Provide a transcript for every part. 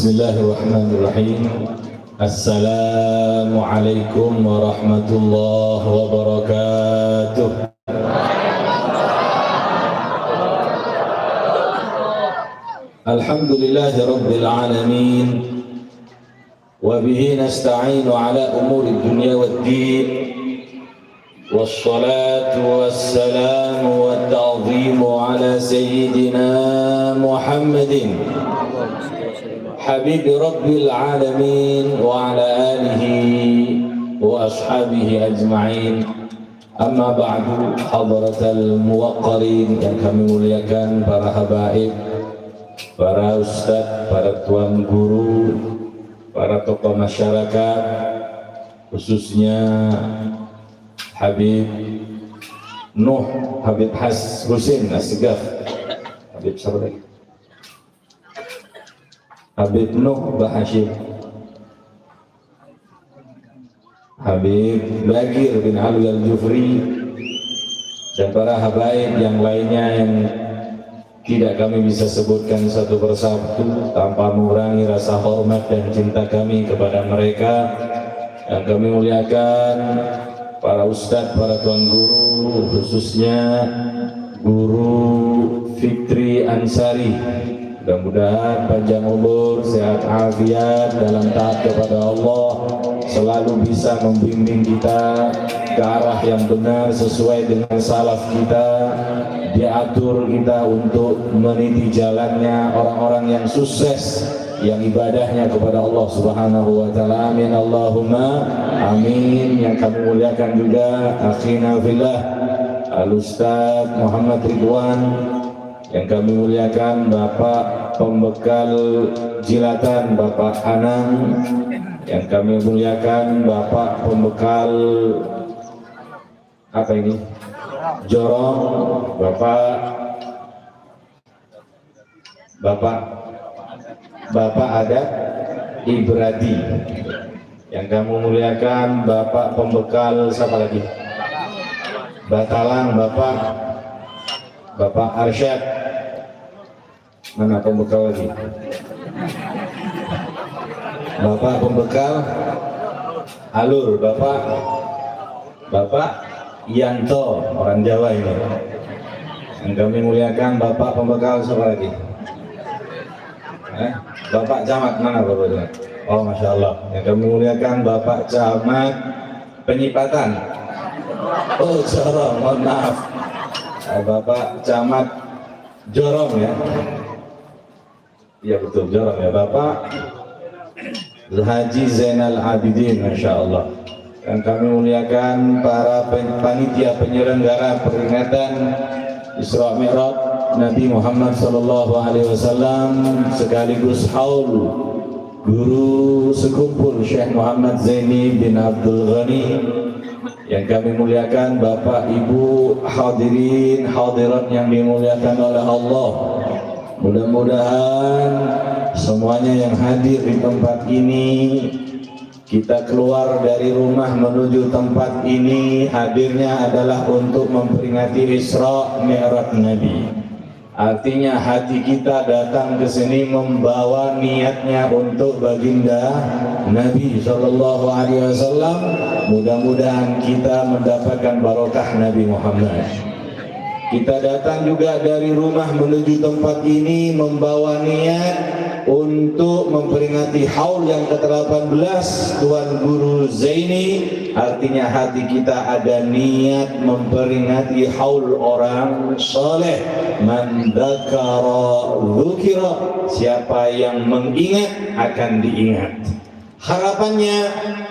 Bismillahirrahmanirrahim. Assalamualaikum warahmatullahi wabarakatuh. Alhamdulillahi rabbil alamin. Wa bihi nasta'inu ala umuri dunya waddin. Wassalatu wassalamu watta'zimu ala sayyidina Muhammadin Habib Rabbil Alamin wa ala alihi wa ashabihi ajma'in. Amma ba'du, hadratal muwaqqarin yang kami muliakan, para habaib, para ustadz, para tuan guru, para tokoh masyarakat, khususnya Habib Nuh, Habib Husin Asgaf, Habib siapa lagi? Habib Nuh Bahashim, Habib Bagir bin Ali Al-Jufri, dan para habaib yang lainnya yang tidak kami bisa sebutkan satu persatu tanpa mengurangi rasa hormat dan cinta kami kepada mereka. Yang kami muliakan para ustadz, para tuan guru, khususnya Guru Fitri Ansari. Mudah-mudahan panjang umur, sehat afiat dalam taat kepada Allah, selalu bisa membimbing kita ke arah yang benar sesuai dengan salaf kita, diatur kita untuk meniti jalannya orang-orang yang sukses, yang ibadahnya kepada Allah Subhanahu wa taala. Amin Allahumma amin. Yang kami muliakan juga akhina fillah Al-Ustaz Muhammad Ridwan, yang kami muliakan Bapak Pembekal Jilatan Bapak Anang, yang kami muliakan Bapak Pembekal apa ini? Jorong, Bapak Adat Ibradi, yang kami muliakan Bapak Pembekal siapa lagi? Batalang Bapak Arsyad. Mana pembekal lagi? Bapak Pembekal Alur, Bapak Yanto, orang Jawa ini. Yang kami muliakan Bapak Pembekal siapa lagi? Bapak Camat, mana Bapak Camat? Oh Masya Allah. Yang kami muliakan Bapak Camat Penyipatan. Oh Jorong, mohon maaf. Bapak Camat Jorong ya. Iya betul, Jorong ya. Bapak Haji Zainal Abidin, Masya Allah. Dan kami muliakan para panitia penyelenggara peringatan Isra Mi'raj Nabi Muhammad SAW, sekaligus haul Guru Sekumpul Syekh Muhammad Zaini bin Abdul Ghani. Yang kami muliakan Bapak Ibu hadirin hadirat yang dimuliakan oleh Allah. Mudah-mudahan semuanya yang hadir di tempat ini, kita keluar dari rumah menuju tempat ini, hadirnya adalah untuk memperingati Isra Mi'raj Nabi. Artinya hati kita datang ke sini membawa niatnya untuk baginda Nabi SAW. Mudah-mudahan kita mendapatkan barokah Nabi Muhammad. Kita datang juga dari rumah menuju tempat ini membawa niat untuk memperingati haul yang ke-18 Tuan Guru Zaini. Artinya hati kita ada niat memperingati haul orang soleh. Man dzakara dzukira, siapa yang mengingat akan diingat. Harapannya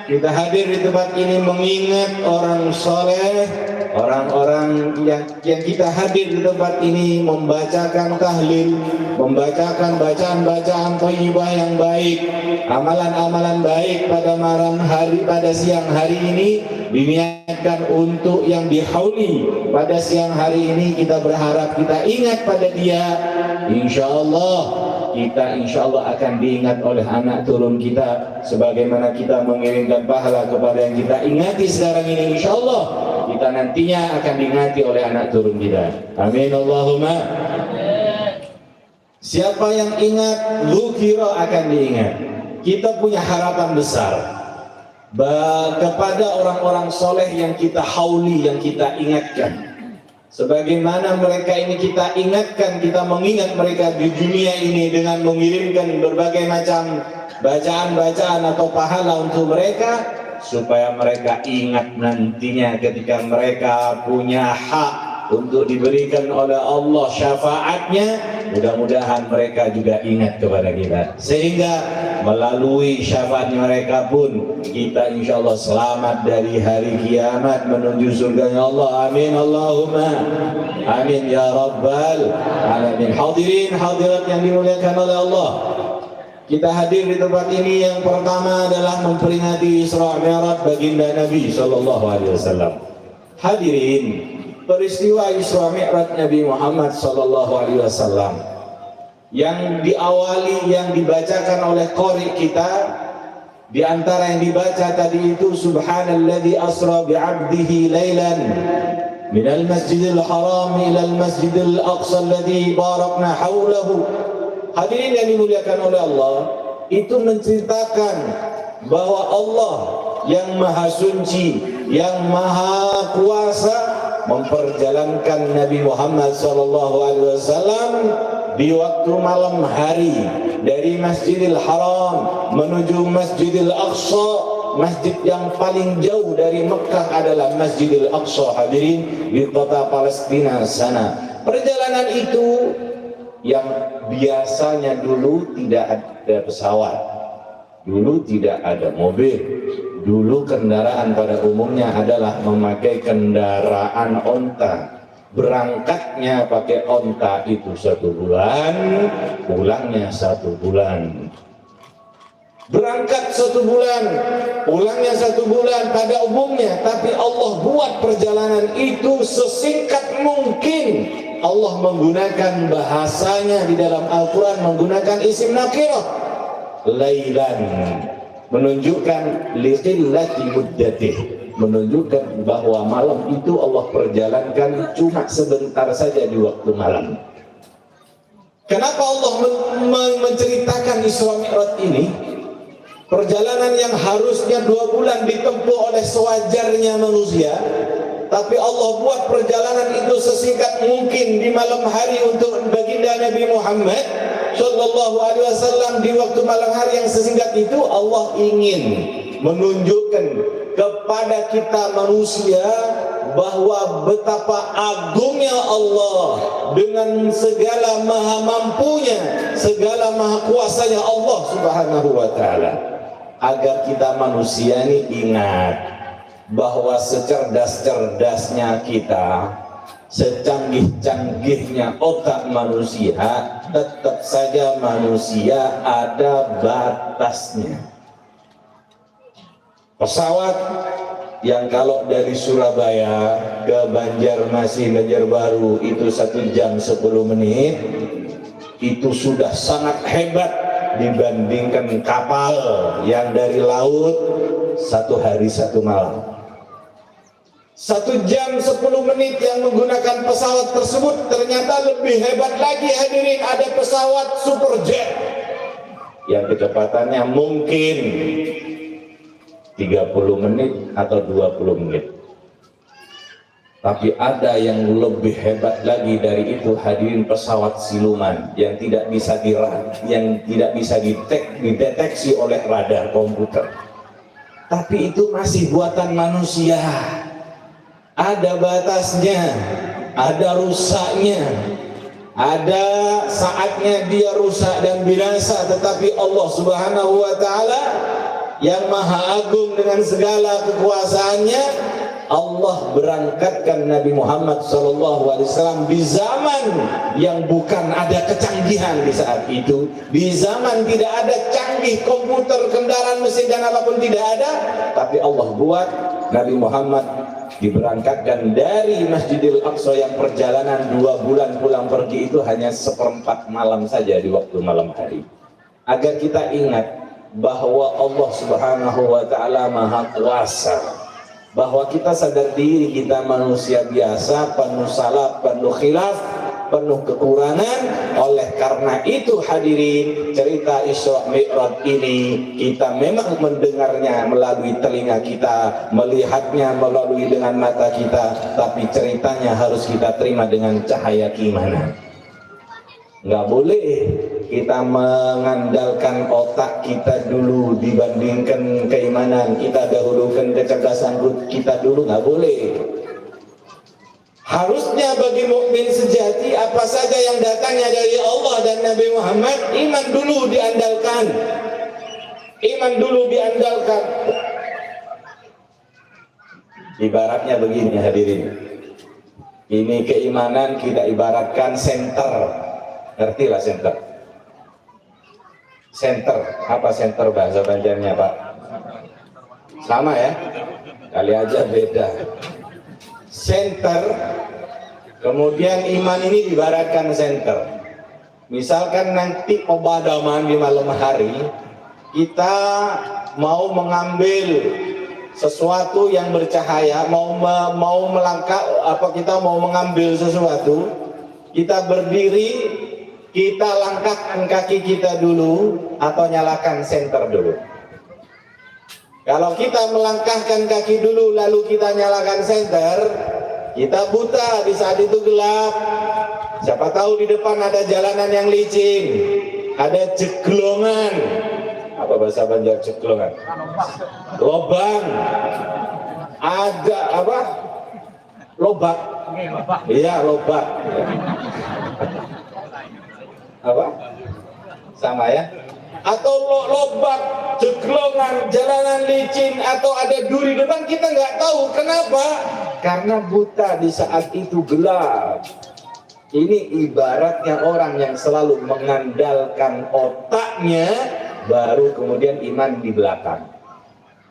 kita hadir di tempat ini mengingat orang soleh, orang-orang yang kita hadir di tempat ini membacakan tahlil, membacakan bacaan-bacaan thayyibah yang baik, amalan-amalan baik pada malam hari, pada siang hari ini diniatkan untuk yang dihauli pada siang hari ini. Kita berharap, kita ingat pada dia, insyaallah kita akan diingat oleh anak turun kita, sebagaimana kita mengirimkan pahala kepada yang kita ingati sekarang ini. Insyaallah kita nantinya akan diingati oleh anak turun kita. Amin Allahumma. Siapa yang ingat, dzukira akan diingat. Kita punya harapan besar kepada orang-orang soleh yang kita hauli, yang kita ingatkan. Sebagaimana mereka ini kita ingatkan, kita mengingat mereka di dunia ini dengan mengirimkan berbagai macam bacaan-bacaan atau pahala untuk mereka, supaya mereka ingat nantinya ketika mereka punya hak untuk diberikan oleh Allah syafaatnya. Mudah-mudahan mereka juga ingat kepada kita, sehingga melalui syafaatnya mereka pun kita insya Allah selamat dari hari kiamat menuju surganya Allah. Amin Allahumma amin ya rabbal alamin. Hadirin hadirat yang dimuliakan oleh Allah, kita hadir di tempat ini yang pertama adalah memperingati Isra Mi'raj baginda Nabi sallallahu alaihi wasallam. Hadirin, peristiwa Isra Mi'raj Nabi Muhammad sallallahu alaihi wasallam yang diawali, yang dibacakan oleh qari kita, di antara yang dibaca tadi itu subhanalladzi asra bi'abdihi lailan minal masjidil haram ilal masjidil aqsa alladzi barakna haulahu. Hadirin yang dimuliakan oleh Allah, itu menceritakan bahwa Allah yang maha suci, yang maha kuasa memperjalankan Nabi Muhammad SAW di waktu malam hari dari Masjidil Haram menuju Masjidil Aqsa. Masjid yang paling jauh dari Mekah adalah Masjidil Aqsa, hadirin, di kota Palestina sana. Perjalanan itu yang biasanya dulu tidak ada pesawat, dulu tidak ada mobil, dulu kendaraan pada umumnya adalah memakai kendaraan onta. Berangkatnya pakai onta itu 1 bulan, pulangnya 1 bulan. Berangkat 1 bulan, pulangnya 1 bulan pada umumnya, tapi Allah buat perjalanan itu sesingkat mungkin. Allah menggunakan bahasanya di dalam Al-Quran, menggunakan isim nakirah, lailan, menunjukkan liqillati muddatih, menunjukkan bahwa malam itu Allah perjalankan cuma sebentar saja di waktu malam. Kenapa Allah menceritakan Isra Mi'raj ini? Perjalanan yang harusnya 2 bulan ditempuh oleh sewajarnya manusia, tapi Allah buat perjalanan itu sesingkat mungkin di malam hari untuk baginda Nabi Muhammad sallallahu alaihi wasallam. Di waktu malam hari yang sesingkat itu Allah ingin menunjukkan kepada kita manusia bahwa betapa agungnya Allah dengan segala maha mampunya, segala maha kuasanya Allah Subhanahu wa taala, agar kita manusia ini ingat bahwa secerdas-cerdasnya kita, secanggih-canggihnya otak manusia, tetap saja manusia ada batasnya. Pesawat yang kalau dari Surabaya ke Banjarmasin, Banjarbaru itu 1 jam 10 menit, itu sudah sangat hebat dibandingkan kapal yang dari laut 1 hari 1 malam. 1 jam 10 menit yang menggunakan pesawat tersebut ternyata lebih hebat lagi, hadirin. Ada pesawat superjet yang kecepatannya mungkin 30 menit atau 20 menit. Tapi ada yang lebih hebat lagi dari itu, hadirin, pesawat siluman yang tidak bisa dideteksi oleh radar komputer. Tapi itu masih buatan manusia. Ada batasnya, ada rusaknya, ada saatnya dia rusak dan binasa. Tetapi Allah Subhanahu wa taala yang maha agung dengan segala kekuasaannya, Allah berangkatkan Nabi Muhammad SAW di zaman yang bukan ada kecanggihan di saat itu, di zaman tidak ada canggih komputer, kendaraan mesin dan apapun tidak ada, tapi Allah buat Nabi Muhammad diberangkatkan dari Masjidil Aqsa yang perjalanan 2 bulan pulang pergi itu hanya 1/4 malam saja di waktu malam hari, agar kita ingat bahwa Allah Subhanahu wa taala maha kuasa, bahwa kita sadar diri kita manusia biasa, penuh salah, penuh khilaf, penuh kekurangan. Oleh karena itu hadirin, cerita Isra Mi'raj ini kita memang mendengarnya melalui telinga kita, melihatnya melalui dengan mata kita, tapi ceritanya harus kita terima dengan cahaya keimanan. Nggak boleh kita mengandalkan otak kita dulu dibandingkan keimanan, kita dahulukan kecerdasan kita dulu, nggak boleh. Harusnya bagi mukmin sejati, apa saja yang datangnya dari Allah dan Nabi Muhammad, iman dulu diandalkan. Iman dulu diandalkan. Ibaratnya begini hadirin, ini keimanan kita ibaratkan senter. Ngerti lah senter? Senter, apa senter bahasa Banjarnya Pak? Sama ya? Kali aja beda. Senter, kemudian iman ini diibaratkan senter. Misalkan nanti pemadaman di malam hari, kita mau mengambil sesuatu yang bercahaya, mau melangkah, kita mau mengambil sesuatu, kita berdiri, kita langkahkan kaki kita dulu atau nyalakan senter dulu. Kalau kita melangkahkan kaki dulu lalu kita nyalakan senter, kita buta, di saat itu gelap. Siapa tahu di depan ada jalanan yang licin, ada jeglongan. Apa bahasa Banjar jeglongan? Lobang. Ada apa? Lobak. Iya, lobak. Apa? Sama ya? Atau lobak, jeglongan, jalanan licin, atau ada duri depan, kita nggak tahu. Kenapa? Karena buta, di saat itu gelap. Ini ibaratnya orang yang selalu mengandalkan otaknya, baru kemudian iman di belakang.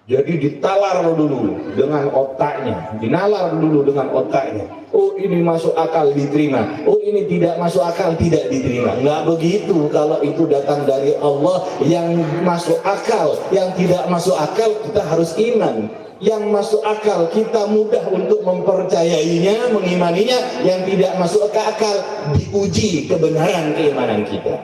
Jadi ditalar dulu dengan otaknya, dinalar dulu dengan otaknya. Oh ini masuk akal diterima, oh ini tidak masuk akal tidak diterima. Nggak begitu kalau itu datang dari Allah. Yang masuk akal, yang tidak masuk akal kita harus iman. Yang masuk akal kita mudah untuk mempercayainya, mengimaninya. Yang tidak masuk ke akal diuji kebenaran keimanan kita.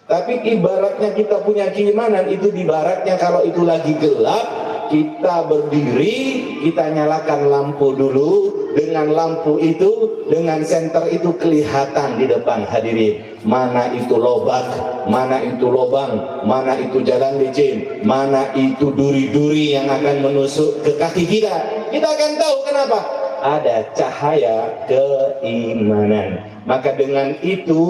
Tapi ibaratnya kita punya keimanan itu, ibaratnya kalau itu lagi gelap, kita berdiri, kita nyalakan lampu dulu. Dengan lampu itu, dengan senter itu kelihatan di depan hadirin, mana itu lobak, mana itu lobang, mana itu jalan licin, mana itu duri-duri yang akan menusuk ke kaki kita. Kita akan tahu kenapa? Ada cahaya keimanan. Maka dengan itu,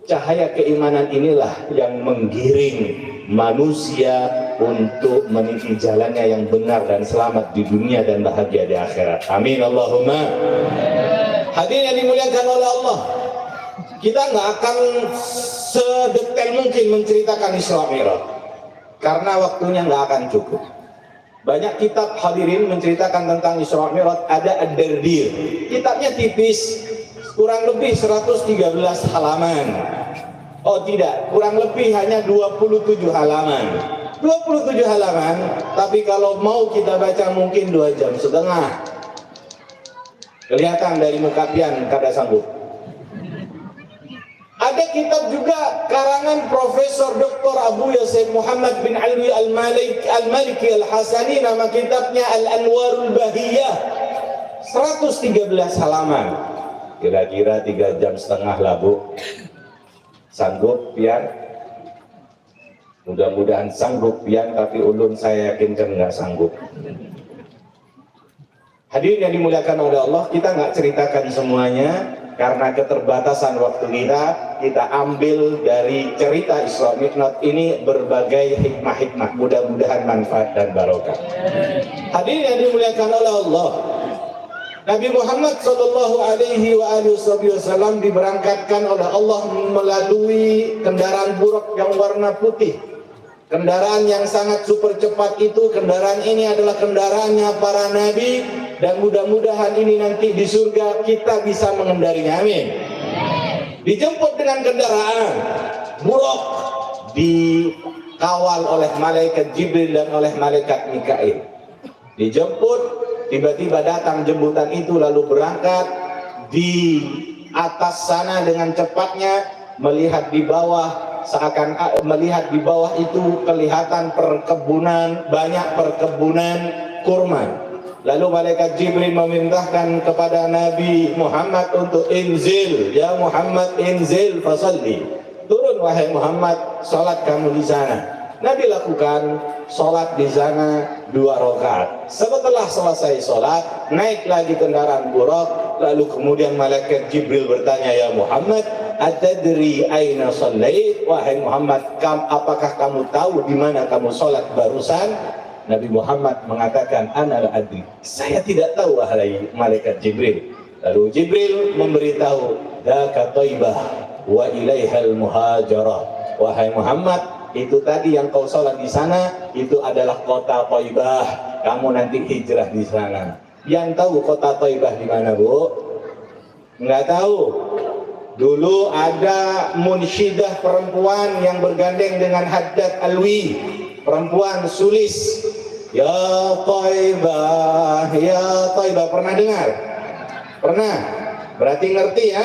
cahaya keimanan inilah yang menggiring manusia untuk meniti jalannya yang benar dan selamat di dunia dan bahagia di akhirat. Amin Allahumma. Hadirin yang dimuliakan oleh Allah, kita nggak akan sedetail mungkin menceritakan Isra Mi'raj karena waktunya nggak akan cukup. Banyak kitab hadirin menceritakan tentang Isra Mi'raj. Ada Ad-Dardir, kitabnya tipis, kurang lebih 113 halaman. Oh tidak, kurang lebih hanya 27 halaman. 27 halaman, tapi kalau mau kita baca mungkin 2,5 jam. Kelihatan dari muka pian kada sanggup. Ada kitab juga karangan Profesor Dr. Abu Yasir Muhammad bin Alwi Al-Maliki Al-Hasani, nama kitabnya Al-Anwarul Bahiyah, 113 halaman. Kira-kira 3,5 jam lah Bu. Sanggup pian? Mudah-mudahan sanggup pian, tapi ulun saya yakinkan nggak sanggup. Hadirin yang dimuliakan oleh Allah, kita nggak ceritakan semuanya karena keterbatasan waktu kita ambil dari cerita Isra Mi'raj ini berbagai hikmah-hikmah, mudah-mudahan manfaat dan barokah. Hadirin yang dimuliakan oleh Allah, Nabi Muhammad SAW diberangkatkan oleh Allah melalui kendaraan buruk yang warna putih. Kendaraan yang sangat super cepat itu, kendaraan ini adalah kendaraannya para nabi, dan mudah-mudahan ini nanti di surga kita bisa mengendarinya. Amin. Dijemput dengan kendaraan buruk, dikawal oleh malaikat Jibril dan oleh malaikat Mikail. Dijemput, tiba-tiba datang jemputan itu lalu berangkat, atas sana dengan cepatnya, melihat di bawah, seakan melihat di bawah itu kelihatan perkebunan, banyak perkebunan kurma. Lalu malaikat Jibril memerintahkan kepada Nabi Muhammad untuk inzil, ya Muhammad inzil fasalli, turun wahai Muhammad, salat kamu di sana. Nabi lakukan sholat di sana 2 rakaat. Setelah selesai sholat, naik lagi kendaraan Buraq. Lalu kemudian malaikat Jibril bertanya, ya Muhammad, atadri aina shallait? Wahai Muhammad, apakah kamu tahu di mana kamu sholat barusan? Nabi Muhammad mengatakan, ana la adri, saya tidak tahu wahai malaikat Jibril. Lalu Jibril memberitahu, dzaka Thaibah wa ilaihal muhajarah. Wahai Muhammad, itu tadi yang kau sholat di sana, itu adalah kota Thaibah. Kamu nanti hijrah di sana. Yang tahu kota Thaibah di mana, Bu? Nggak tahu. Dulu ada munsyidah perempuan yang bergandeng dengan Haddad Alwi, perempuan sulis. Ya Thaibah, ya Thaibah. Pernah dengar? Pernah? Berarti ngerti ya?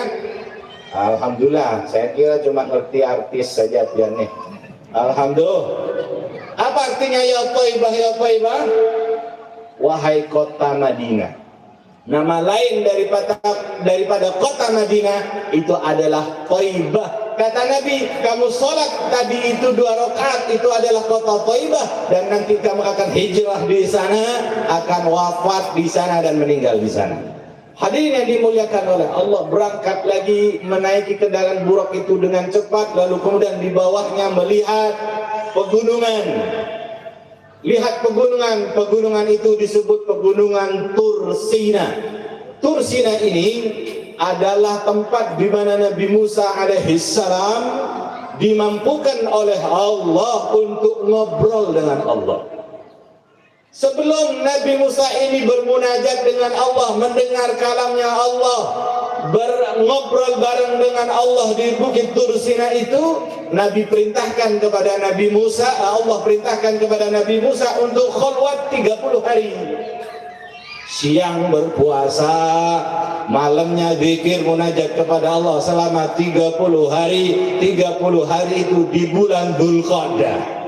Alhamdulillah. Saya kira cuma ngerti artis saja biar nih. Alhamdulillah. Apa artinya ya Thaibah, ya Thaibah? Wahai kota Madinah. Nama lain daripada kota Madinah itu adalah Thaibah. Kata Nabi, kamu sholat tadi itu 2 rakaat, itu adalah kota Thaibah, dan nanti kamu akan hijrah di sana, akan wafat di sana dan meninggal di sana. Hadirin yang dimuliakan oleh Allah, berangkat lagi menaiki kendaraan Buraq itu dengan cepat, lalu kemudian di bawahnya melihat pegunungan. Lihat pegunungan, pegunungan itu disebut pegunungan Tursina. Tursina ini adalah tempat di mana Nabi Musa alaihissalam dimampukan oleh Allah untuk ngobrol dengan Allah. Sebelum Nabi Musa ini bermunajat dengan Allah, mendengar kalamnya Allah, ngobrol bareng dengan Allah di Bukit Tursina itu, Nabi perintahkan kepada Nabi Musa, Allah perintahkan kepada Nabi Musa untuk khulwat 30 hari. Siang berpuasa, malamnya zikir munajat kepada Allah selama 30 hari. 30 hari itu di bulan Dzulqa'dah.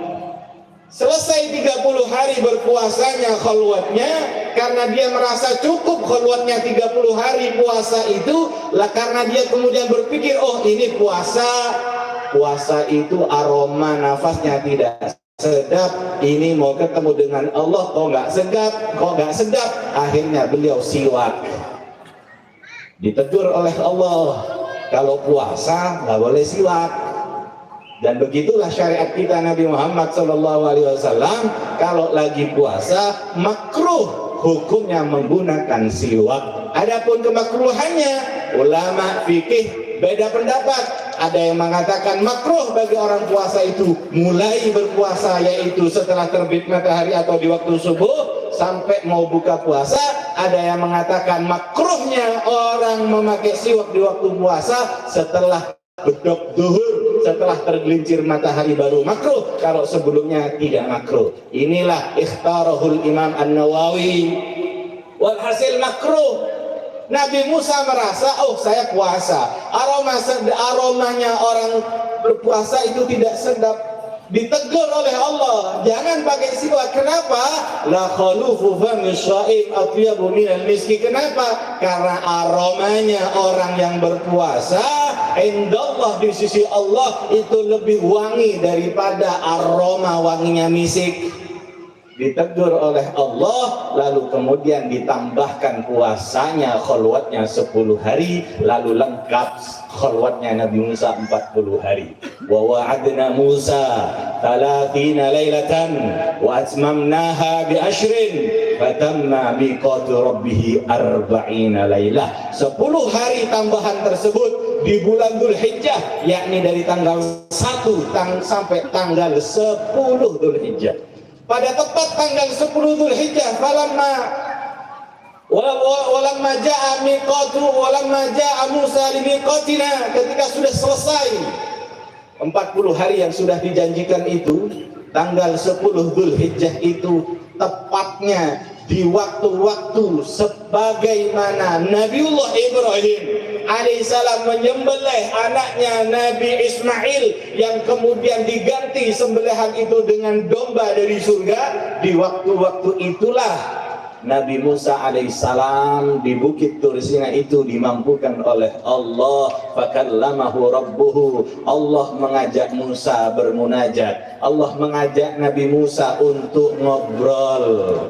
Selesai 30 hari berpuasanya, khalwatnya, karena dia merasa cukup khalwatnya 30 hari puasa itu, lah karena dia kemudian berpikir, oh ini puasa itu aroma nafasnya tidak sedap, ini mau ketemu dengan Allah kok nggak sedap, akhirnya beliau siwak. Ditegur oleh Allah, kalau puasa nggak boleh siwak. Dan begitulah syariat kita Nabi Muhammad SAW. Kalau lagi puasa makruh hukumnya menggunakan siwak. Adapun kemakruhannya, ulama fikih beda pendapat. Ada yang mengatakan makruh bagi orang puasa itu mulai berpuasa, yaitu setelah terbit matahari atau di waktu subuh sampai mau buka puasa. Ada yang mengatakan makruhnya orang memakai siwak di waktu puasa setelah bedok zuhur, setelah tergelincir matahari baru makruh, kalau sebelumnya tidak makruh. Inilah ikhtarahul Imam An-Nawawi. Walhasil makruh. Nabi Musa merasa, oh saya puasa, aromanya orang berpuasa itu tidak sedap. Ditegur oleh Allah, jangan pakai siwak. Kenapa? La khalufu fami shaim atyabu minal miski. Kenapa? Karena aromanya orang yang berpuasa indallah, di sisi Allah itu lebih wangi daripada aroma wanginya misik. Ditegur oleh Allah, lalu kemudian ditambahkan puasanya, khalwatnya 10 hari, lalu lengkap khalwatnya Nabi Musa 40 hari. Wa wa'adna Musa 30 lailatan wa atmamnaha bi ashrin fatamma miqatu rabbih 40 lailah. 10 hari tambahan tersebut di bulan Dzulhijjah, yakni dari tanggal 1 sampai tanggal 10 Dzulhijjah. Pada tepat tanggal 10 Dzulhijjah, walamma ja'a Musa limiqatina, ketika sudah selesai 40 hari yang sudah dijanjikan itu, tanggal 10 Dzulhijjah itu tepatnya di waktu-waktu sebagaimana Nabiullah Ibrahim alaihissalam menyembelih anaknya Nabi Ismail yang kemudian diganti sembelihan itu dengan domba dari surga, di waktu-waktu itulah Nabi Musa alaihissalam di Bukit Tur Sina itu dimampukan oleh Allah. Fakallamahu rabbuhu, Allah mengajak Musa bermunajat, Allah mengajak Nabi Musa untuk ngobrol,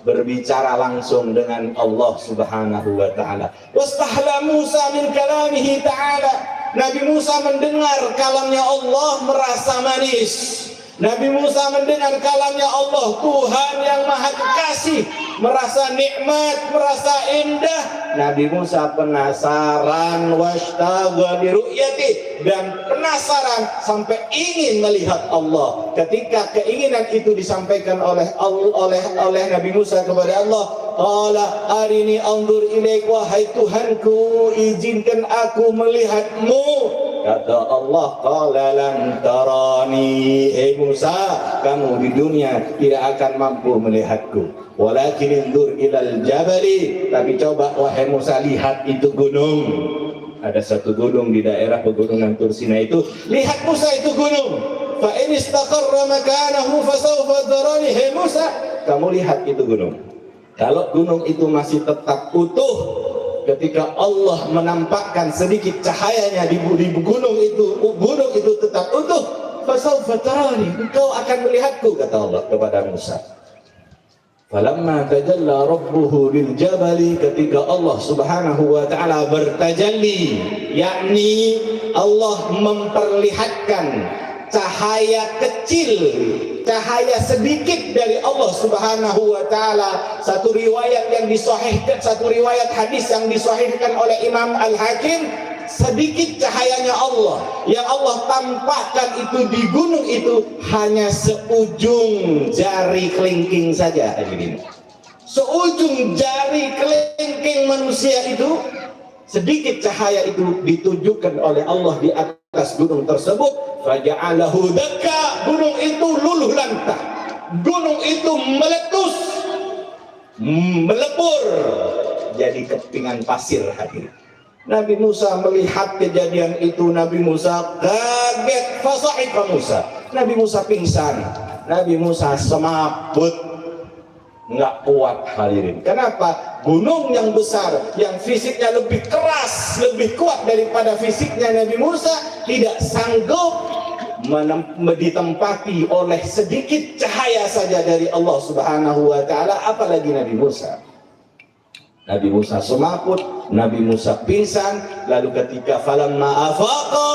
berbicara langsung dengan Allah subhanahu wa ta'ala. Wastahla Musa min kalamihi ta'ala, Nabi Musa mendengar kalamnya Allah merasa manis. Nabi Musa mendengar kalamnya Allah, Tuhan yang maha kekasih, merasa nikmat, merasa indah. Nabi Musa penasaran, washtagha bi ru'yati, dan penasaran sampai ingin melihat Allah. Ketika keinginan itu disampaikan oleh Nabi Musa kepada Allah, qala arini anzur ilaik, wahai Tuhanku, izinkan aku melihatmu. Kata Allah, qala lan tarani, Musa, kamu di dunia tidak akan mampu melihatku, walakin indur ilal jabali, tapi coba wahai Musa lihat itu gunung. Ada satu gunung di daerah pegunungan Tur Sina itu, lihat Musa itu gunung. Fa in istaqarra makanahu fasawfa tarani, hai Musa, kamu lihat itu gunung. Kalau gunung itu masih tetap utuh, ketika Allah menampakkan sedikit cahayanya di gunung itu tetap utuh, fasawfa tarani, engkau akan melihatku, kata Allah kepada Musa. Falamma tajalla rabbuhu lil jabali, ketika Allah subhanahu wa ta'ala bertajalli, yakni Allah memperlihatkan cahaya kecil, cahaya sedikit dari Allah subhanahu wa ta'ala. Satu riwayat yang disahihkan, satu riwayat hadis yang disahihkan oleh Imam Al-Hakim, sedikit cahayanya Allah yang Allah tampakkan itu di gunung itu hanya seujung jari kelingking saja. Seujung jari kelingking manusia itu, sedikit cahaya itu ditujukan oleh Allah di atas gunung tersebut. Faja'alahu dakka, gunung itu luluh lantah, gunung itu meletus, melebur jadi kepingan pasir. Hadirin, Nabi Musa melihat kejadian itu, Nabi Musa kaget, fasa'ika Musa, Nabi Musa pingsan, Nabi Musa semaput, nggak kuat. Hadirin, kenapa? Gunung yang besar, yang fisiknya lebih keras, lebih kuat daripada fisiknya Nabi Musa, tidak sanggup ditempati oleh sedikit cahaya saja dari Allah subhanahu wa ta'ala, apalagi Nabi Musa. Nabi Musa semaput, Nabi Musa pingsan. Lalu ketika falamma afaqa,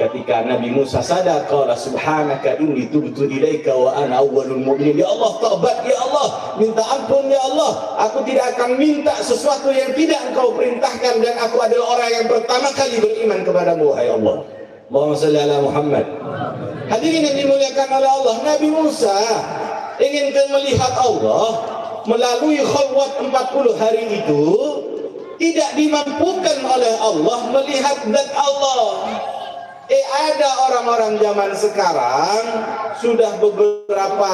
ketika Nabi Musa sadar, qala subhanaka inni tubtu ilaika wa ana awwalul mu'minin. Ya Allah, taubat ya Allah, minta ampun ya Allah, aku tidak akan minta sesuatu yang tidak Engkau perintahkan, dan aku adalah orang yang pertama kali beriman kepadamu, wahai Allah. Allahumma shalli ala Muhammad. Hadirin yang dimuliakan oleh Allah, Nabi Musa ingin melihat Allah melalui khalwat 40 hari itu, tidak dimampukan oleh Allah melihat zat Allah. Ada orang-orang zaman sekarang, sudah beberapa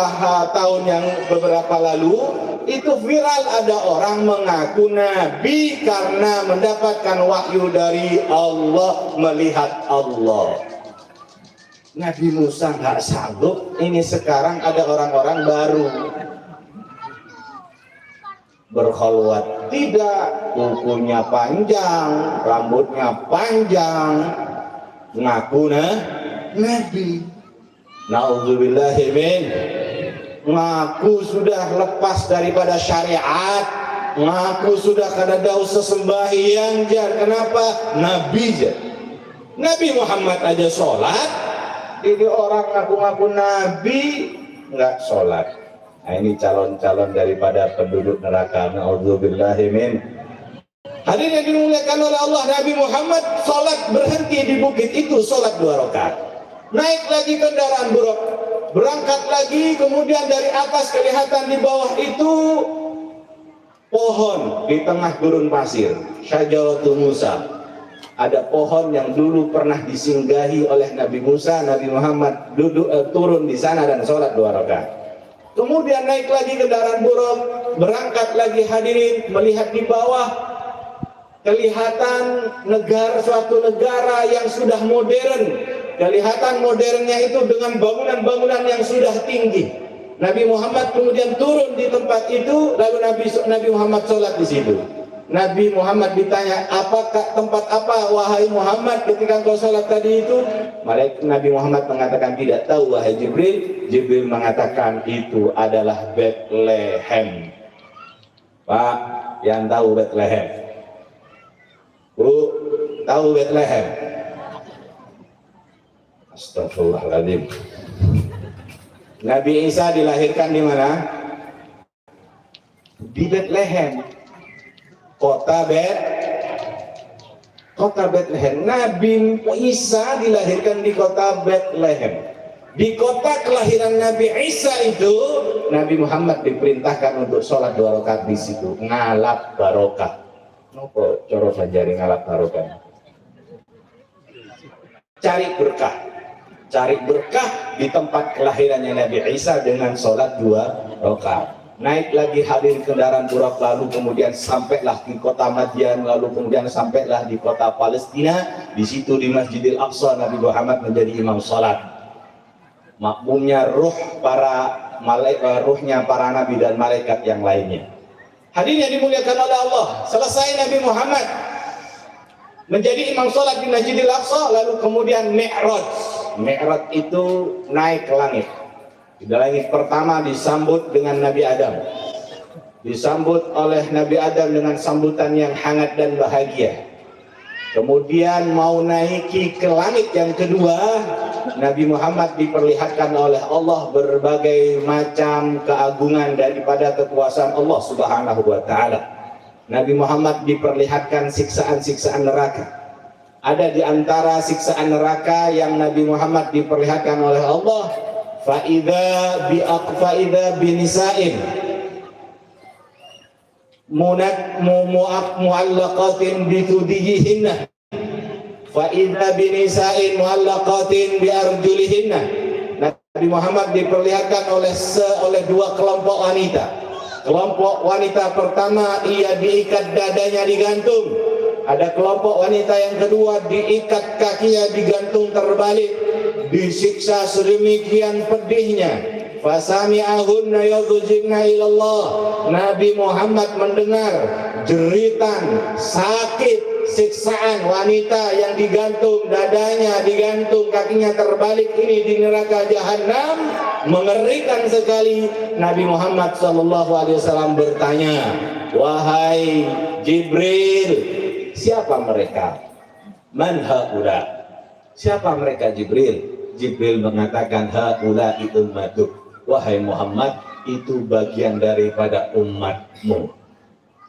tahun yang beberapa lalu itu viral, ada orang mengaku nabi karena mendapatkan wahyu dari Allah, melihat Allah. Nabi Musa nggak sanggup. Ini sekarang ada orang-orang baru berkhalwat, tidak, kukunya panjang, rambutnya panjang, ngaku nabi. Na'udzubillahi min, ngaku sudah lepas daripada syariat, ngaku sudah kada ada sesembahyang. Kenapa? Nabi aja, Nabi Muhammad aja sholat, ini orang ngaku-ngaku nabi nggak sholat. Nah, ini calon-calon daripada penduduk neraka. Na'udzubillahi min. Hadirin yang dimuliakan oleh Allah, Nabi Muhammad sholat berhenti di bukit itu, sholat 2 rakaat. Naik lagi kendaraan buruk, berangkat lagi, kemudian dari atas kelihatan di bawah itu pohon di tengah gurun pasir, Syajaratul Musa. Ada pohon yang dulu pernah disinggahi oleh Nabi Musa. Nabi Muhammad turun di sana dan sholat 2 rakaat. Kemudian naik lagi kendaraan buruk, berangkat lagi. Hadirin, melihat di bawah kelihatan suatu negara yang sudah modern. Kelihatan modernnya itu dengan bangunan-bangunan yang sudah tinggi. Nabi Muhammad kemudian turun di tempat itu, lalu Nabi Muhammad sholat di situ. Nabi Muhammad ditanya, apakah tempat apa wahai Muhammad ketika kau sholat tadi itu? Nabi Muhammad mengatakan tidak tahu wahai Jibril. Jibril mengatakan itu adalah Bethlehem. Pak, yang tahu Bethlehem? Bu, tahu Bethlehem? Astagfirullahaladzim. Nabi Isa dilahirkan di mana? Di Bethlehem. Kota Bethlehem. Nabi Isa dilahirkan di kota Bethlehem. Di kota kelahiran Nabi Isa itu, Nabi Muhammad diperintahkan untuk sholat 2 rakaat di situ, ngalap barokah. Nopo coro sajari ngalap barokah? Cari berkah di tempat kelahirannya Nabi Isa dengan sholat 2 rakaat. Naik lagi hadir kendaraan Burak, lalu kemudian sampailah di kota Madian, lalu kemudian sampailah di kota Palestina. Di situ di Masjidil Aqsa Nabi Muhammad menjadi imam sholat. Makmumnya ruhnya para nabi dan malaikat yang lainnya. Hadirin yang dimuliakan oleh Allah, selesai Nabi Muhammad menjadi imam sholat di Masjidil Aqsa, lalu kemudian Mi'raj. Mi'raj itu naik ke langit. Di langit pertama disambut dengan Nabi Adam. Disambut oleh Nabi Adam dengan sambutan yang hangat dan bahagia. Kemudian mau naiki ke langit yang kedua, Nabi Muhammad diperlihatkan oleh Allah berbagai macam keagungan daripada kekuasaan Allah Subhanahu wa ta'ala. Nabi Muhammad diperlihatkan siksaan-siksaan neraka. Ada di antara siksaan neraka yang Nabi Muhammad diperlihatkan oleh Allah, fa'idha binisa'in mu'allaqatin bithudiyihinna fa'idha binisa'in mu'allaqatin biarjulihinna. Nabi Muhammad diperlihatkan oleh 2 kelompok wanita. Kelompok wanita pertama, ia diikat dadanya digantung. Ada kelompok wanita yang kedua, diikat kakinya digantung terbalik, disiksa sedemikian pedihnya. Fasami'ahunna yadhujibna ilallah. Nabi Muhammad mendengar jeritan sakit siksaan wanita yang digantung dadanya, digantung kakinya terbalik ini di neraka jahanam. Mengerikan sekali. Nabi Muhammad SAW bertanya, wahai Jibril, siapa mereka? Man haula? Siapa mereka Jibril? Jibril mengatakan haula'i ummatuk. Wahai Muhammad, itu bagian daripada umatmu.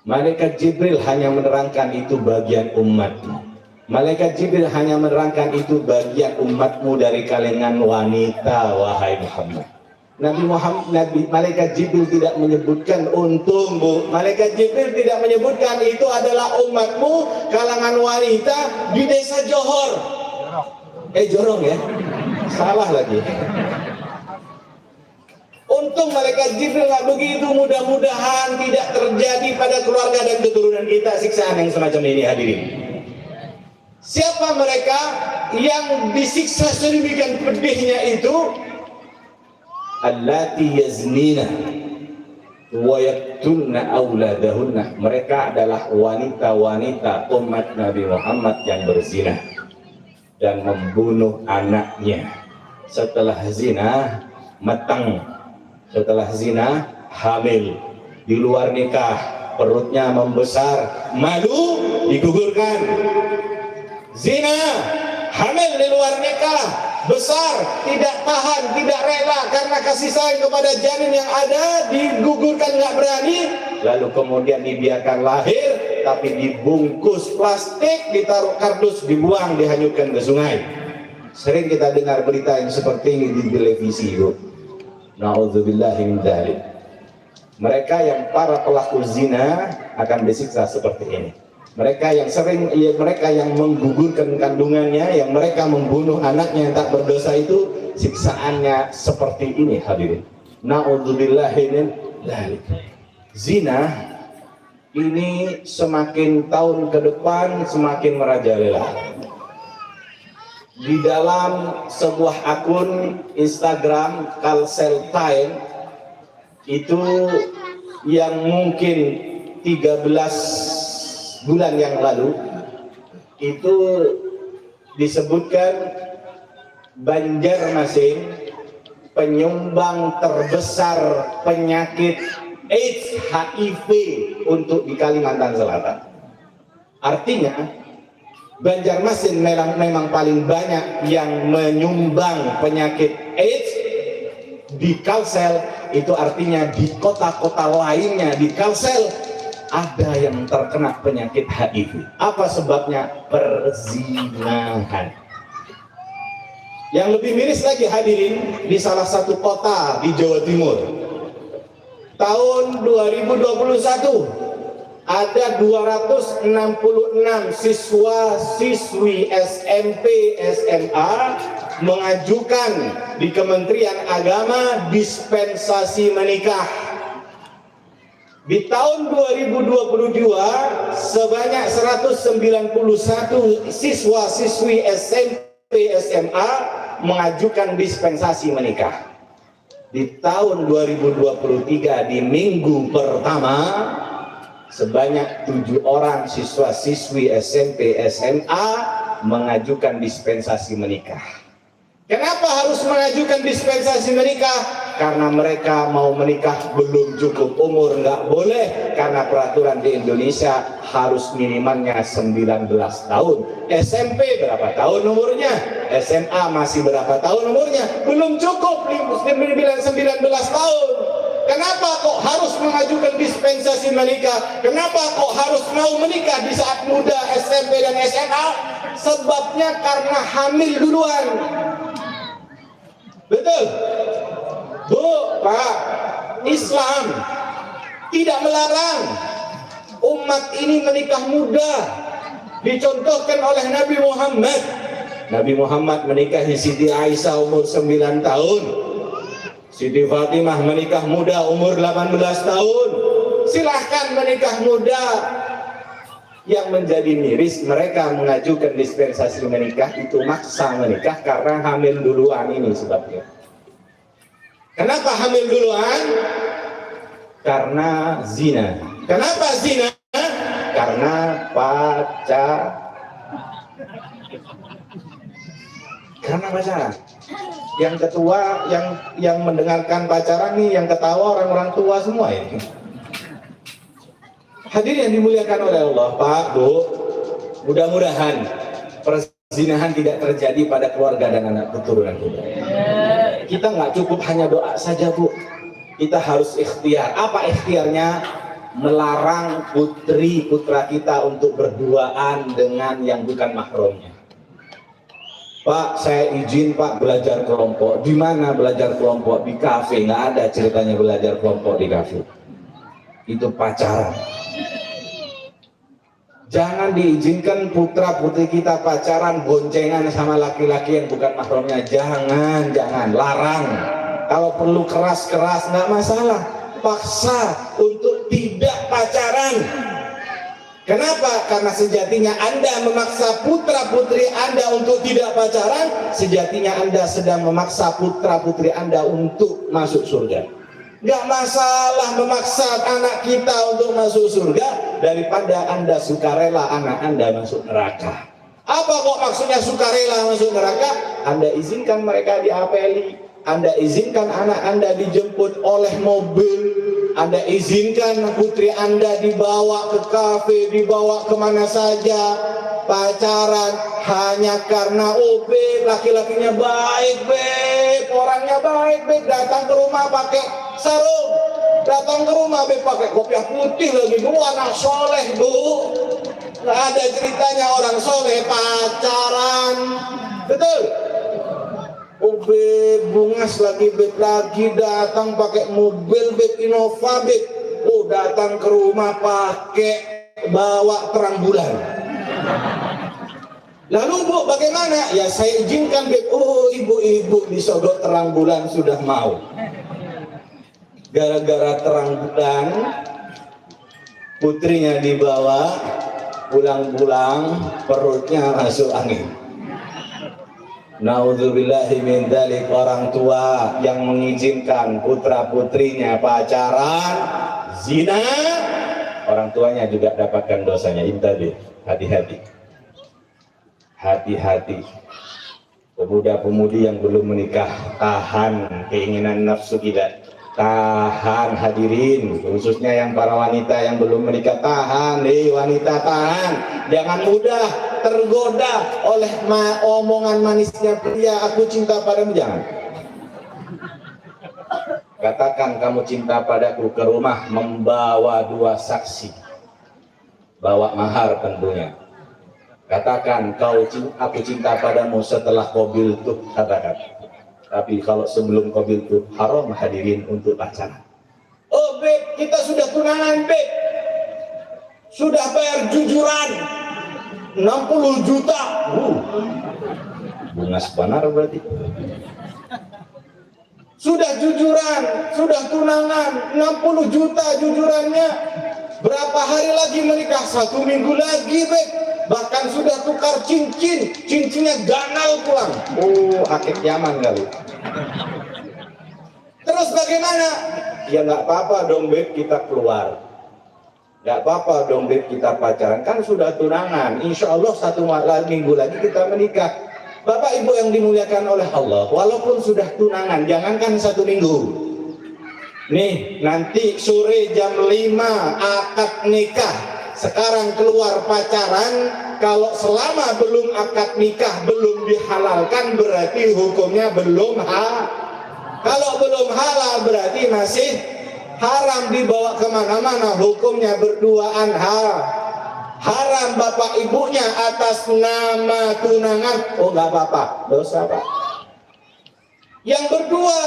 Malaikat Jibril hanya menerangkan itu bagian umatmu. Malaikat Jibril hanya menerangkan itu bagian umatmu dari kalangan wanita, wahai Muhammad. Malaikat Jibril tidak menyebutkan, untung Bu, Malaikat Jibril tidak menyebutkan itu adalah umatmu kalangan wanita di desa Johor. Jorong ya, salah lagi. Untung Malaikat Jibril nggak begitu. Mudah-mudahan tidak terjadi pada keluarga dan keturunan kita siksaan yang semacam ini, hadirin. Siapa mereka yang disiksa sedemikian pedihnya itu? Allati yaznina wa yaqtulna auladahunna. Mereka adalah wanita-wanita umat Nabi Muhammad yang berzina dan membunuh anaknya. Setelah zina matang, setelah zina hamil, di luar nikah perutnya membesar, malu digugurkan. Zina, hamil di luar nikah, besar, tidak tahan, tidak rela karena kasih sayang kepada janin yang ada, digugurkan nggak berani, lalu kemudian dibiarkan lahir, tapi dibungkus plastik, ditaruh kardus, dibuang, dihanyutkan ke sungai. Sering kita dengar berita yang seperti ini di televisi, Bu. Na'udzubillahi min dzalik. Mereka yang para pelaku zina akan disiksa seperti ini. Mereka yang menggugurkan kandungannya, yang mereka membunuh anaknya yang tak berdosa itu, siksaannya seperti ini, hadirin. Na'udzubillahi min dzalik. Zina ini semakin tahun ke depan semakin merajalela. Di dalam sebuah akun Instagram Kalsel Time itu yang mungkin 13 bulan yang lalu itu disebutkan Banjarmasin penyumbang terbesar penyakit AIDS HIV untuk di Kalimantan Selatan. Artinya Banjarmasin memang paling banyak yang menyumbang penyakit AIDS di Kalsel. Itu artinya di kota-kota lainnya di Kalsel ada yang terkena penyakit HIV. Apa sebabnya? Perzinahan. Yang lebih miris lagi hadirin, di salah satu kota di Jawa Timur tahun 2021 ada 266 siswa-siswi SMP SMA mengajukan di Kementerian Agama dispensasi menikah. Di tahun 2022 sebanyak 191 siswa-siswi SMP SMA mengajukan dispensasi menikah. Di tahun 2023 di minggu pertama sebanyak 7 orang siswa-siswi SMP SMA mengajukan dispensasi menikah. Kenapa harus mengajukan dispensasi menikah? Karena mereka mau menikah belum cukup umur, nggak boleh, karena peraturan di Indonesia harus minimalnya 19 tahun. SMP berapa tahun umurnya? SMA masih berapa tahun umurnya? Belum cukup 19 tahun. Kenapa kok harus mengajukan dispensasi menikah? Kenapa kok harus mau menikah di saat muda SMP dan SMA? Sebabnya karena hamil duluan. Betul? Bu, Pak, Islam tidak melarang umat ini menikah muda. Dicontohkan oleh Nabi Muhammad. Nabi Muhammad menikahi Siti Aisyah umur 9 tahun. Siti Fatimah menikah muda umur 18 tahun. Silahkan menikah muda. Yang menjadi miris, mereka mengajukan dispensasi menikah itu maksa menikah karena hamil duluan, ini sebabnya. Kenapa hamil duluan? Karena zina. Kenapa zina? Karena pacaran. Yang ketua, yang mendengarkan pacaran nih, yang ketawa orang-orang tua semua ini. Hadirin yang dimuliakan oleh Allah, Pak, Bu, mudah-mudahan perzinahan tidak terjadi pada keluarga dan anak keturunan kita. Kita nggak cukup hanya doa saja, Bu. Kita harus ikhtiar. Apa ikhtiarnya? Melarang putri-putra kita untuk berduaan dengan yang bukan mahramnya. Pak, saya izin Pak belajar kelompok. Di mana belajar kelompok? Di kafe. Nggak ada ceritanya belajar kelompok di kafe. Itu pacaran. Jangan diizinkan putra-putri kita pacaran boncengan sama laki-laki yang bukan mahramnya. Jangan, larang. Kalau perlu keras-keras nggak masalah. Paksa untuk tidak pacaran. Kenapa? Karena sejatinya Anda memaksa putra-putri Anda untuk tidak pacaran, sejatinya Anda sedang memaksa putra-putri Anda untuk masuk surga. Nggak masalah memaksa anak kita untuk masuk surga daripada Anda sukarela anak Anda masuk neraka. Apa kok maksudnya sukarela masuk neraka? Anda izinkan mereka diapeli, Anda izinkan anak Anda dijemput oleh mobil, Anda izinkan putri Anda dibawa ke kafe, dibawa kemana saja, pacaran hanya karena laki-lakinya baik, orangnya baik, datang ke rumah pakai sarung, datang ke rumah pakai kopiah putih lagi, Bu, anak soleh, Bu. Nggak ada ceritanya orang soleh pacaran, betul? Bungas lagi, datang pakai mobil Innova, datang ke rumah pakai bawa terang bulan. Lalu Bu, bagaimana? Ya saya izinkan, ibu-ibu disodok terang bulan sudah mau. Gara-gara terang bulan putrinya dibawa, pulang-pulang perutnya masuk angin. Naudzubillahi min dzalik, orang tua yang mengizinkan putra-putrinya pacaran, zina, orang tuanya juga dapatkan dosanya. Intabi, hati-hati. Hati-hati. Pemuda-pemudi yang belum menikah, tahan keinginan nafsu kita. Tahan hadirin, khususnya yang para wanita yang belum menikah, tahan wanita, tahan. Jangan mudah tergoda oleh omongan manisnya pria, aku cinta padamu, jangan. Katakan kamu cinta padaku ke rumah, membawa 2 saksi, bawa mahar tentunya. Katakan aku cinta padamu setelah qabil tuh, katakan. Tapi kalau sebelum qabil tuh haram hadirin untuk pacaran. Oh beb, kita sudah tunangan beb, sudah bayar jujuran 60 juta. Bunga sebenar berarti. Sudah jujuran, sudah tunangan 60 juta jujurannya. Berapa hari lagi menikah? 1 minggu lagi beb. Bahkan sudah tukar cincin, cincinnya ganal pulang. Oh, akik Yaman kali. Terus bagaimana? Ya nggak apa-apa dong beb, kita keluar. Nggak apa-apa dong beb, kita pacaran. Kan sudah tunangan. Insya Allah 1 minggu lagi kita menikah. Bapak Ibu yang dimuliakan oleh Allah, walaupun sudah tunangan, jangankan 1 minggu. Nih, nanti sore jam 5 akad nikah. Sekarang keluar pacaran, kalau selama belum akad nikah, belum dihalalkan, berarti hukumnya belum kalau belum halal berarti masih haram, dibawa kemana-mana, hukumnya berduaan haram. Bapak ibunya atas nama tunangan, oh nggak apa-apa, dosa pak. Yang berdua,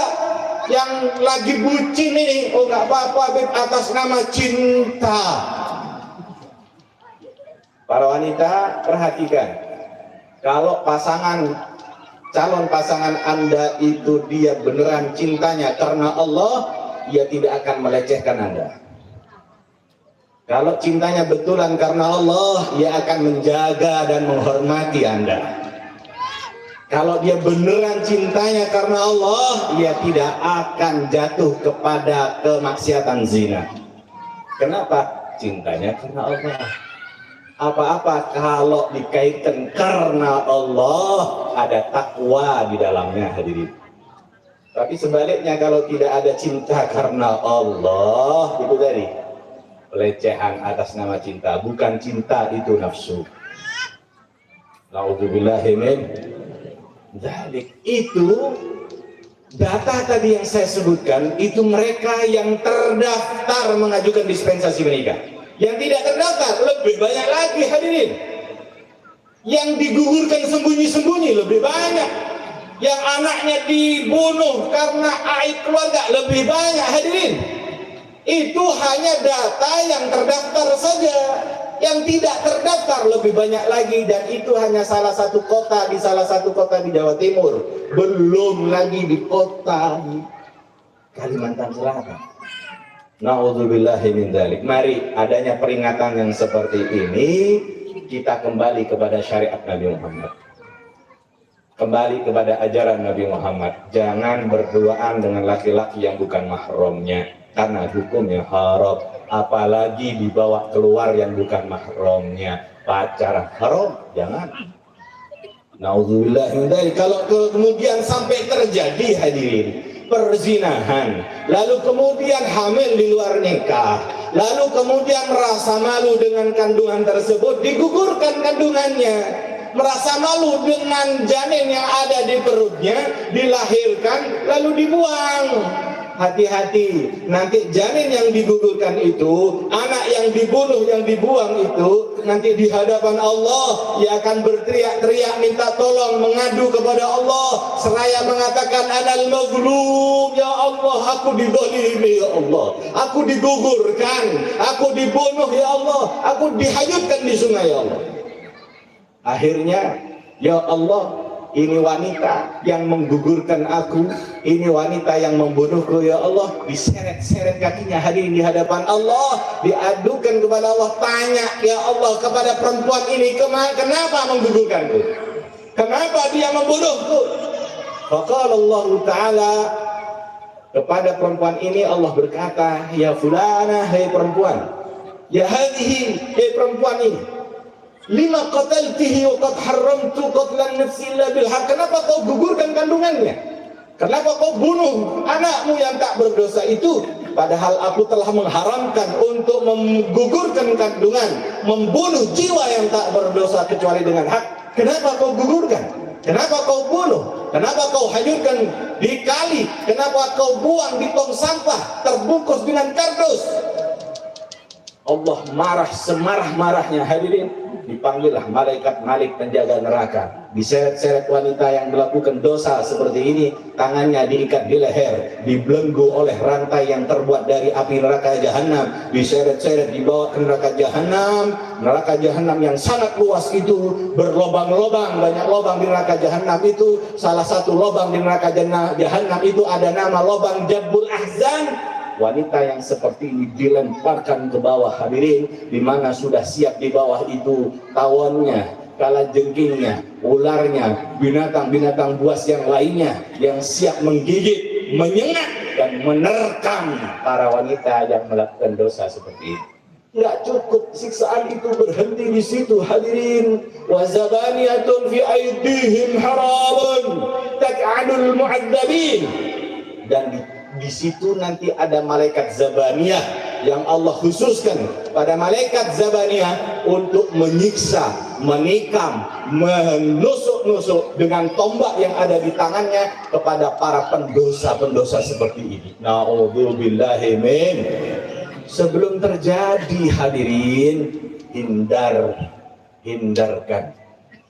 yang lagi bucin ini, oh nggak apa-apa beb, atas nama cinta. Para wanita perhatikan, kalau calon pasangan Anda itu dia beneran cintanya karena Allah, ia tidak akan melecehkan Anda. Kalau cintanya betulan karena Allah, ia akan menjaga dan menghormati Anda. Kalau dia beneran cintanya karena Allah, ia tidak akan jatuh kepada kemaksiatan zina. Kenapa? Cintanya karena Allah. Apa-apa kalau dikaitkan karena Allah, ada takwa di dalamnya hadirin. Tapi sebaliknya kalau tidak ada cinta karena Allah, itu tadi pelecehan atas nama cinta. Bukan cinta, itu nafsu. Naudzubillahi min dzalik. Itu data tadi yang saya sebutkan, itu mereka yang terdaftar mengajukan dispensasi menikah. Yang tidak terdaftar lebih banyak lagi hadirin. Yang digugurkan sembunyi-sembunyi lebih banyak. Yang anaknya dibunuh karena aib keluarga lebih banyak hadirin. Itu hanya data yang terdaftar saja. Yang tidak terdaftar lebih banyak lagi, dan itu hanya salah satu kota di Jawa Timur. Belum lagi di kota di Kalimantan Selatan. Na'udzubillahi min dzalik. Mari, adanya peringatan yang seperti ini, kita kembali kepada syariat Nabi Muhammad. Kembali kepada ajaran Nabi Muhammad. Jangan berduaan dengan laki-laki yang bukan mahramnya, karena hukumnya haram. Apalagi dibawa keluar yang bukan mahramnya. Pacaran haram, jangan. Na'udzubillahi min dzalik. Kalau kemudian sampai terjadi hadirin perzinahan, lalu kemudian hamil di luar nikah, lalu kemudian merasa malu dengan kandungan tersebut, digugurkan kandungannya, merasa malu dengan janin yang ada di perutnya, dilahirkan lalu dibuang. Hati-hati, nanti janin yang digugurkan itu, anak yang dibunuh, yang dibuang itu, nanti di hadapan Allah ia akan berteriak-teriak minta tolong, mengadu kepada Allah, seraya mengatakan anal mazlum, ya Allah, aku dizalimi ya Allah, aku digugurkan, aku dibunuh ya Allah, aku dihanyutkan di sungai ya Allah. Akhirnya ya Allah, ini wanita yang menggugurkan aku, ini wanita yang membunuhku, ya Allah. Diseret-seret kakinya hadirin di hadapan Allah, diadukan kepada Allah, tanya ya Allah kepada perempuan ini, kenapa menggugurkanku, kenapa dia membunuhku? Faqala Allah Ta'ala, kepada perempuan ini Allah berkata, ya fulana, hai perempuan, ya hadhihi, hai perempuan ini, lima qataltihi wa qad haramtu qatlan nafsi illa bil haq. Kenapa kau gugurkan kandungannya? Kenapa kau bunuh anakmu yang tak berdosa itu? Padahal aku telah mengharamkan untuk menggugurkan kandungan, membunuh jiwa yang tak berdosa kecuali dengan hak. Kenapa kau gugurkan? Kenapa kau bunuh? Kenapa kau hanyutkan di kali? Kenapa kau buang di tong sampah terbungkus dengan kardus? Allah marah semarah-marahnya hadirin. Dipanggillah malaikat Malik penjaga neraka. Diseret-seret wanita yang melakukan dosa seperti ini, tangannya diikat di leher, dibelenggu oleh rantai yang terbuat dari api neraka jahanam, diseret-seret dibawa ke neraka jahanam yang sangat luas itu, berlobang-lobang, banyak lobang di neraka jahanam itu. Salah satu lobang di neraka jahanam itu ada nama lobang Jabbul Ahzan. Wanita yang seperti ini dilemparkan ke bawah hadirin, di mana sudah siap di bawah itu tawonnya, kalajengkingnya, ularnya, binatang-binatang buas yang lainnya yang siap menggigit, menyengat dan menerkam para wanita yang melakukan dosa seperti ini. Nggak cukup siksaan itu berhenti di situ hadirin. Wa zabaniyatun fi aydihim haramun tak'adul mu'adzabin. Dan di situ nanti ada malaikat Zabaniyah yang Allah khususkan pada malaikat Zabaniyah untuk menyiksa, menikam, menusuk-nusuk dengan tombak yang ada di tangannya kepada para pendosa-pendosa seperti ini. Na'udzubillahi min. Sebelum terjadi hadirin, hindarkan,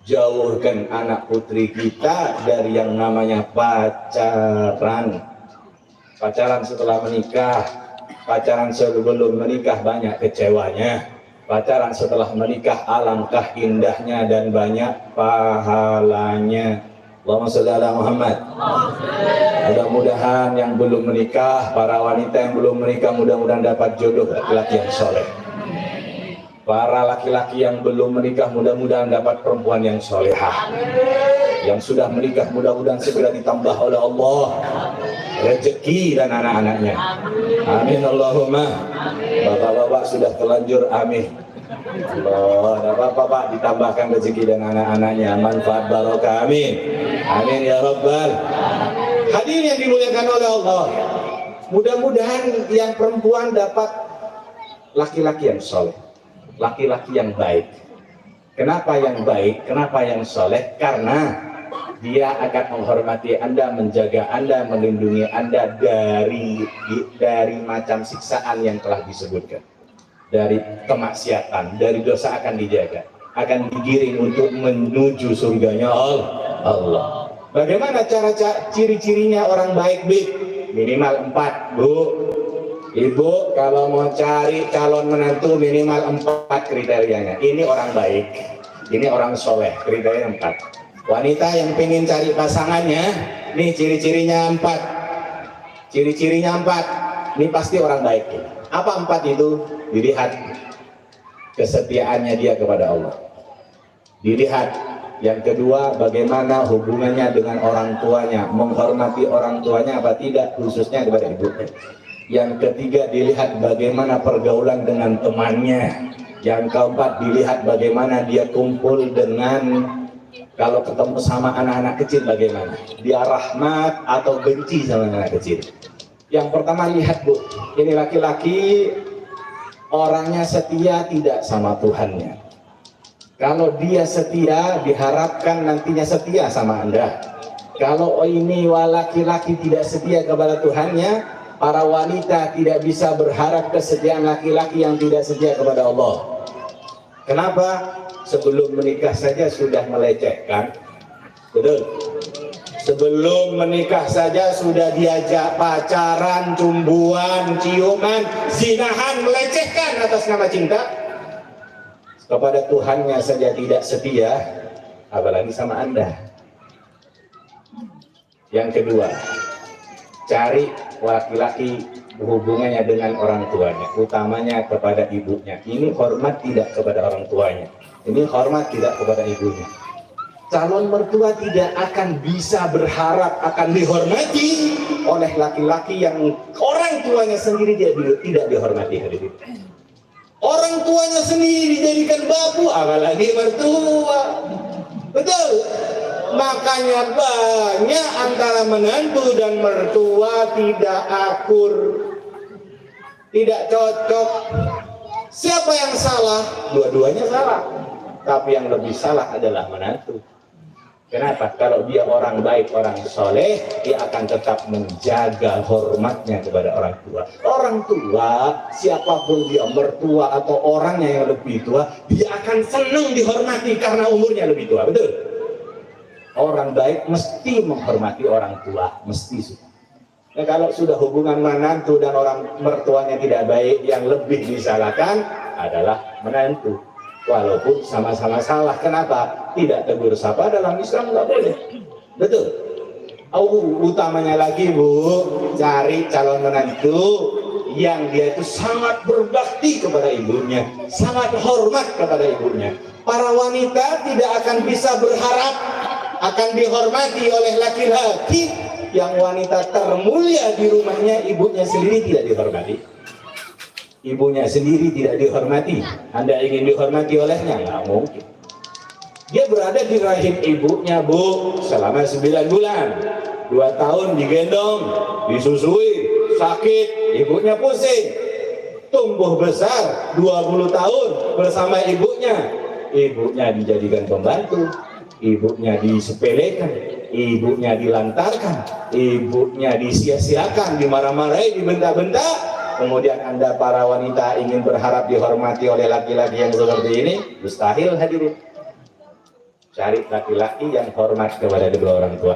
jauhkan anak putri kita dari yang namanya pacaran. Pacaran setelah menikah, pacaran sebelum menikah banyak kecewanya. Pacaran setelah menikah alangkah indahnya dan banyak pahalanya. Allahumma sholli ala Muhammad. Mudah-mudahan yang belum menikah, para wanita yang belum menikah, mudah-mudahan dapat jodoh laki-laki yang soleh. Para laki-laki yang belum menikah, mudah-mudahan dapat perempuan yang solehah. Yang sudah menikah, mudah-mudahan segera ditambah oleh Allah rezeki dan anak-anaknya. Amin Allahumma. Bapak-bapak sudah telanjur, amin. Allah, bapak-bapak ditambahkan rezeki dan anak-anaknya, manfaat barokah, amin. Amin ya Rabbal. Hadirin yang dimuliakan oleh Allah, mudah-mudahan yang perempuan dapat laki-laki yang soleh, laki-laki yang baik. Kenapa yang baik? Kenapa yang soleh? Karena dia akan menghormati Anda, menjaga Anda, melindungi Anda dari macam siksaan yang telah disebutkan, dari kemaksiatan, dari dosa akan dijaga, akan digiring untuk menuju surganya Allah. Bagaimana cara ciri-cirinya orang baik, Bik? Minimal 4, Bu. Ibu kalau mau cari calon menantu minimal 4 kriterianya. Ini orang baik, ini orang soleh, kriteria 4. Wanita yang pengen cari pasangannya, nih ciri-cirinya 4. Ciri-cirinya 4. Ini pasti orang baik. Apa 4 itu? Dilihat kesetiaannya dia kepada Allah. Dilihat yang kedua, bagaimana hubungannya dengan orang tuanya, menghormati orang tuanya apa tidak, khususnya kepada ibunya. Yang ketiga, dilihat bagaimana pergaulan dengan temannya. Yang keempat, dilihat bagaimana dia kumpul dengan, kalau ketemu sama anak-anak kecil bagaimana, dia rahmat atau benci sama anak kecil. Yang pertama, lihat Bu, ini laki-laki orangnya setia tidak sama Tuhannya. Kalau dia setia, diharapkan nantinya setia sama Anda. Kalau ini laki-laki tidak setia kepada Tuhannya, para wanita tidak bisa berharap kesetiaan laki-laki yang tidak setia kepada Allah. Kenapa? Sebelum menikah saja sudah melecehkan. Betul? Sebelum menikah saja sudah diajak pacaran, cumbuan, ciuman, zinahan, melecehkan atas nama cinta. Kepada Tuhannya saja tidak setia, apalagi sama Anda. Yang kedua, cari laki-laki hubungannya dengan orang tuanya, utamanya kepada ibunya. Ini hormat tidak kepada orang tuanya, ini hormat tidak kepada ibunya. Calon mertua tidak akan bisa berharap akan dihormati oleh laki-laki yang orang tuanya sendiri tidak dihormati. Orang tuanya sendiri dijadikan babu, apalagi mertua. Betul. Makanya banyak antara menantu dan mertua tidak akur, tidak cocok. Siapa yang salah? Dua-duanya salah. Tapi yang lebih salah adalah menantu. Kenapa? Kalau dia orang baik, orang soleh, dia akan tetap menjaga hormatnya kepada orang tua. Orang tua, siapapun dia, mertua atau orangnya yang lebih tua, dia akan senang dihormati karena umurnya lebih tua. Betul? Orang baik mesti menghormati orang tua, mesti suka. Nah, kalau sudah hubungan menantu dan orang mertuanya tidak baik, yang lebih disalahkan adalah menantu. Walaupun sama-sama salah. Kenapa? Tidak tegur sapa dalam Islam nggak boleh. Betul. Utamanya lagi Bu, cari calon menantu yang dia itu sangat berbakti kepada ibunya, sangat hormat kepada ibunya. Para wanita tidak akan bisa berharap akan dihormati oleh laki-laki yang wanita termulia di rumahnya, ibunya sendiri tidak dihormati. Ibunya sendiri tidak dihormati. Anda ingin dihormati olehnya? Nggak mungkin. Dia berada di rahim ibunya Bu selama 9 bulan, 2 tahun digendong, disusui, sakit, ibunya pusing, tumbuh besar 20 tahun bersama ibunya. Ibunya dijadikan pembantu, ibunya disepelekan, ibunya dilantarkan, ibunya disia-siakan, dimarah-marahi, dibentak-bentak. Kemudian Anda para wanita ingin berharap dihormati oleh laki-laki yang seperti ini, mustahil hadirin. Cari laki-laki yang hormat kepada kedua orang tua.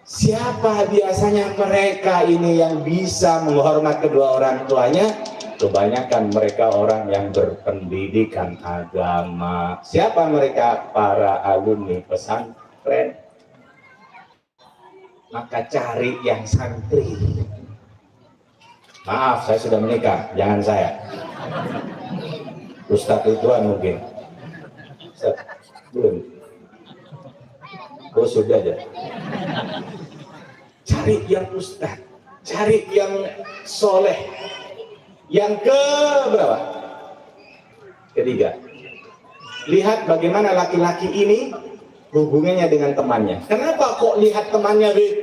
Siapa biasanya mereka ini yang bisa menghormat kedua orang tuanya? Kebanyakan mereka orang yang berpendidikan agama. Siapa mereka? Para alumni pesantren. Maka cari yang santri. Maaf, saya sudah menikah, jangan saya. Ustadz Ridwan mungkin. Ustadz, belum. Oh sudah aja. Cari yang ustadz, cari yang soleh. Yang ke berapa? Ketiga. Lihat bagaimana laki-laki ini hubungannya dengan temannya. Kenapa kok lihat temannya, Bid?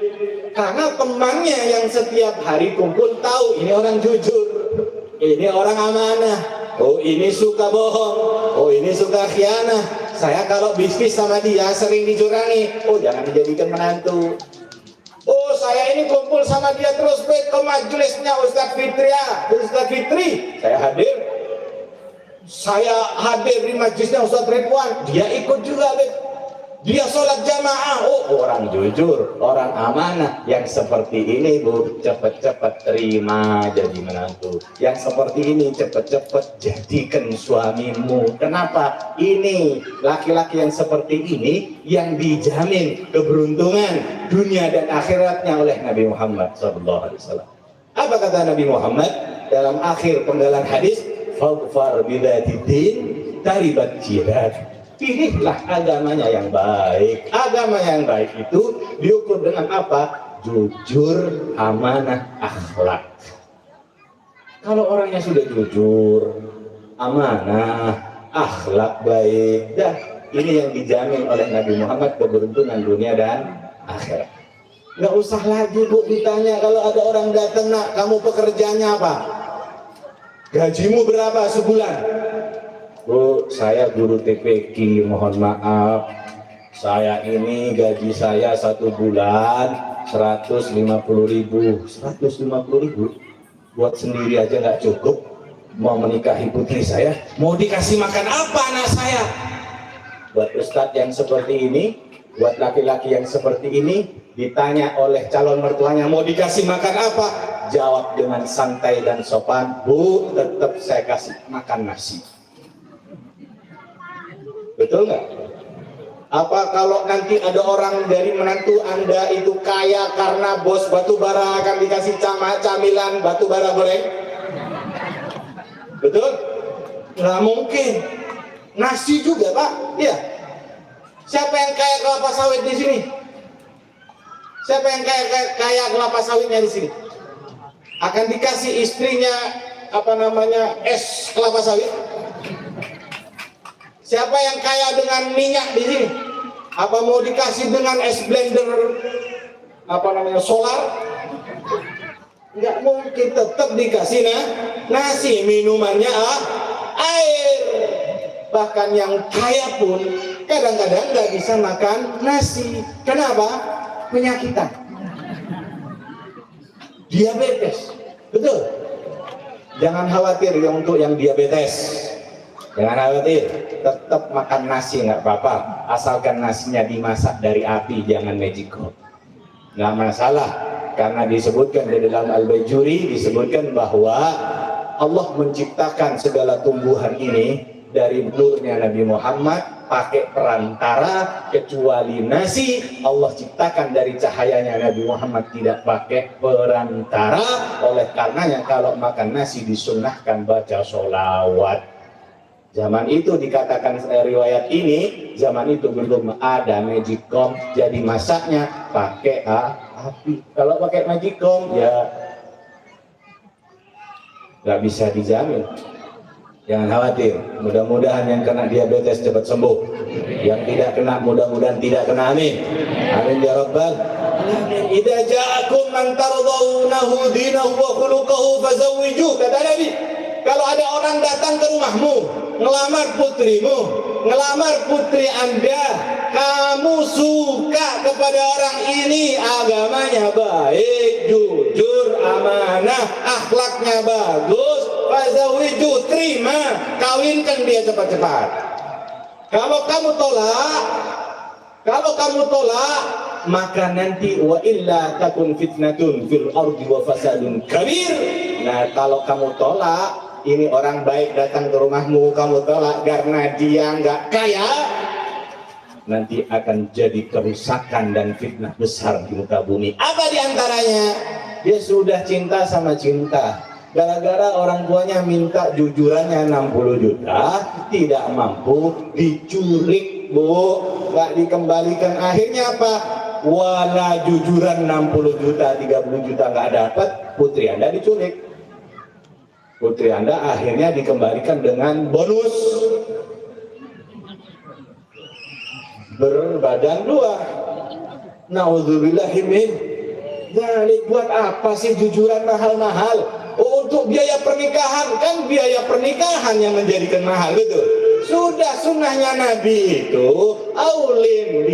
Karena temannya yang setiap hari kumpul tahu ini orang jujur, ini orang amanah, oh ini suka bohong, oh ini suka khianah. Saya kalau bisnis sama dia sering dicurangi, oh jangan dijadikan menantu. Oh saya ini kumpul sama dia terus ke majelisnya Ustadz Fitri ya, Ustadz Fitri, saya hadir di majelisnya Ustadz Ridwan, dia ikut juga, Bid. Dia sholat jamaah, oh orang jujur, orang amanah. Yang seperti ini Bu, cepat-cepat terima jadi menantu. Yang seperti ini cepat-cepat jadikan suamimu. Kenapa? Ini laki-laki yang seperti ini yang dijamin keberuntungan dunia dan akhiratnya oleh Nabi Muhammad SAW. Apa kata Nabi Muhammad dalam akhir penggalan hadis? Fadfar bidatidin taribat jirat. Pilihlah agamanya yang baik. Agama yang baik itu diukur dengan apa? Jujur, amanah, akhlak. Kalau orangnya sudah jujur, amanah, akhlak baik, dah ini yang dijamin oleh Nabi Muhammad keberuntungan dunia dan akhirat. Nggak usah lagi Bu ditanya kalau ada orang datang, nak kamu pekerjaannya apa? Gajimu berapa sebulan? Bu, saya guru TPQ, mohon maaf, saya ini gaji saya 1 bulan 150.000. 150.000 buat sendiri aja nggak cukup, mau menikahi putri saya, mau dikasih makan apa anak saya? Buat ustadz yang seperti ini, buat laki-laki yang seperti ini, ditanya oleh calon mertuanya mau dikasih makan apa, jawab dengan santai dan sopan, Bu, tetap saya kasih makan nasi. Betul nggak? Apa kalau nanti ada orang dari menantu Anda itu kaya karena bos batubara akan dikasih camilan batubara, boleh? Betul? Nggak mungkin. Nasi juga, Pak. Iya. Siapa yang kaya kelapa sawit di sini? Siapa yang kaya kelapa sawitnya di sini? Akan dikasih istrinya es kelapa sawit? Siapa yang kaya dengan minyak di sini? Apa mau dikasih dengan es blender solar? Nggak mungkin, tetap dikasih nasi, minumannya air. Bahkan yang kaya pun kadang-kadang nggak bisa makan nasi. Kenapa? Penyakitan, diabetes. Betul. Jangan khawatir untuk yang diabetes. Jangan khawatir, tetap makan nasi nggak apa-apa, asalkan nasinya dimasak dari api, jangan magicom. Nggak masalah, karena disebutkan di dalam Al-Bajuri, disebutkan bahwa Allah menciptakan segala tumbuhan ini dari nurnya Nabi Muhammad, pakai perantara, kecuali nasi Allah ciptakan dari cahayanya Nabi Muhammad, tidak pakai perantara. Oleh karenanya kalau makan nasi disunnahkan baca sholawat. Zaman itu dikatakan riwayat ini, zaman itu belum ada magicom, jadi masaknya pakai api. Kalau pakai magicom ya nggak bisa dijamin. Jangan khawatir, mudah-mudahan yang kena diabetes cepat sembuh. Yang tidak kena mudah-mudahan tidak kena, amin. Amin ya rabbal alamin. Idza ja'akum man tardawnahu dinahu wa khuluquhu fazawwijuh, kata Nabi. Kalau ada orang datang ke rumahmu, ngelamar putrimu, ngelamar putri Anda, kamu suka kepada orang ini, agamanya baik, jujur, amanah, akhlaknya bagus, fazawiju, terima, kawinkan dia cepat-cepat. Kalau kamu tolak, maka nanti wa illa takun fitnatun fil ardi wa fasadun kabir. Nah, kalau kamu tolak, ini orang baik datang ke rumahmu, kamu tolak karena dia nggak kaya, nanti akan jadi kerusakan dan fitnah besar di muka bumi. Apa diantaranya? Dia sudah cinta sama cinta, gara-gara orang tuanya minta jujurannya 60 juta, tidak mampu, diculik, Bu, nggak dikembalikan. Akhirnya apa? Wala jujuran 60 juta, 30 juta nggak dapat, putri Anda diculik. Putri Anda akhirnya dikembalikan dengan bonus berbadan dua. Nauzubillahi min dzalik. Buat apa sih jujuran mahal-mahal? Oh, untuk biaya pernikahan, kan biaya pernikahan yang menjadikan mahal, betul. Sudah sunnahnya Nabi itu aulim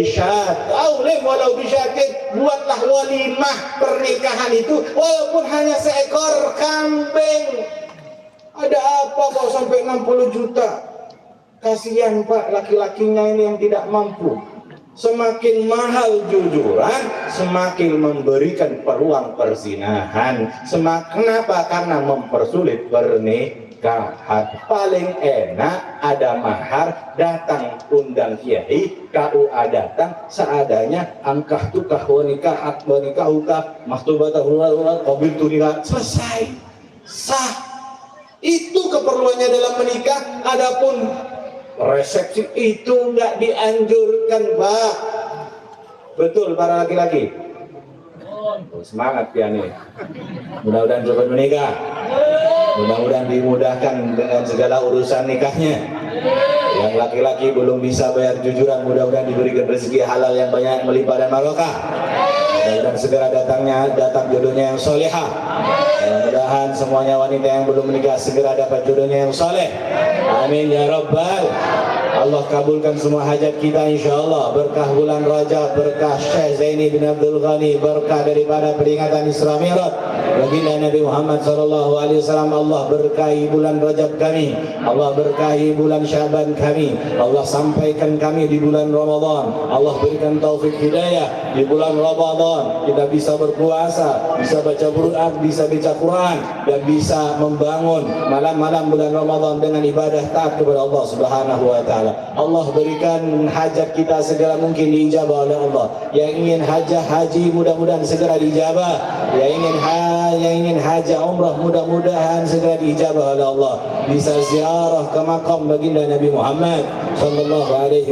walau bisyatin, buatlah walimah pernikahan itu walaupun hanya seekor kambing. Ada apa kok sampai 60 juta? Kasihan Pak, laki-lakinya ini yang tidak mampu. Semakin mahal jujuran, semakin memberikan peluang perzinahan. Kenapa? Karena mempersulit pernikahan. Paling enak ada mahar, datang undang kiai, KUA datang seadanya, angkah tukah wanikah hukah mastubatahullah qabil tunika, selesai, sah. Itu keperluannya dalam menikah. Adapun resepsi itu nggak dianjurkan, Pak. Betul para laki-laki. Semangat ya nih. Mudah-mudahan cepat menikah. Mudah-mudahan dimudahkan dengan segala urusan nikahnya. Yang laki-laki belum bisa bayar jujuran, mudah-mudahan diberikan rezeki halal yang banyak, melimpah dan barokah. Mudah-mudahan segera datang jodohnya yang solehah. Mudah-mudahan semuanya wanita yang belum menikah segera dapat jodohnya yang soleh. Amin ya rabbal. Allah kabulkan semua hajat kita insyaallah. Berkah bulan Rajab, berkah Syekh Zaini bin Abdul Ghani, berkah daripada peringatan Isra Mi'raj baginda Nabi Muhammad sallallahu alaihi wasallam. Allah berkahi bulan Rajab kami, Allah berkahi bulan Syaban kami, Allah sampaikan kami di bulan Ramadan. Allah berikan taufik hidayah di bulan Ramadan, kita bisa berpuasa, bisa baca Quran, bisa baca Quran, dan bisa membangun malam-malam bulan Ramadan dengan ibadah taat kepada Allah Subhanahu wa taala. taala. Allah berikan hajat kita segera mungkin diijabah oleh Allah. Yang ingin hajah haji mudah-mudahan segera diijabah. Yang ingin hajah umrah mudah-mudahan segera diijabah oleh Allah. Bisa ziarah ke makam baginda Nabi Muhammad sallallahu alaihi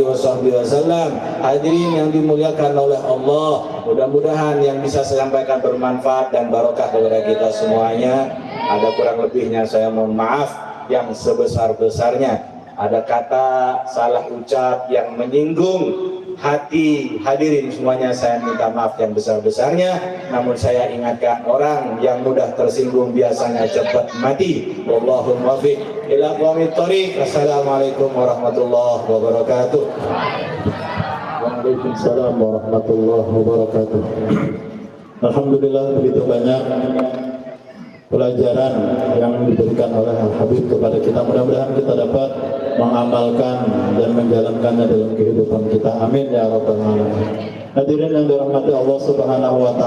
wasallam. Hadirin yang dimuliakan oleh Allah, mudah-mudahan yang bisa saya sampaikan bermanfaat dan barokah kepada kita semuanya. Ada kurang lebihnya saya mohon maaf yang sebesar-besarnya. Ada kata salah ucap yang menyinggung hati hadirin semuanya, saya minta maaf yang besar-besarnya. Namun saya ingatkan, orang yang mudah tersinggung biasanya cepat mati. Wallahul muwaffiq ila aqwamit thoriq. Assalamualaikum warahmatullahi wabarakatuh. Waalaikumsalam warahmatullahi wabarakatuh. Alhamdulillah, begitu banyak pelajaran yang diberikan oleh Al-Habib kepada kita. Mudah-mudahan kita dapat mengamalkan dan menjalankannya dalam kehidupan kita. Amin ya rabbal alamin. Hadirin yang dirahmati Allah Subhanahu wa taala.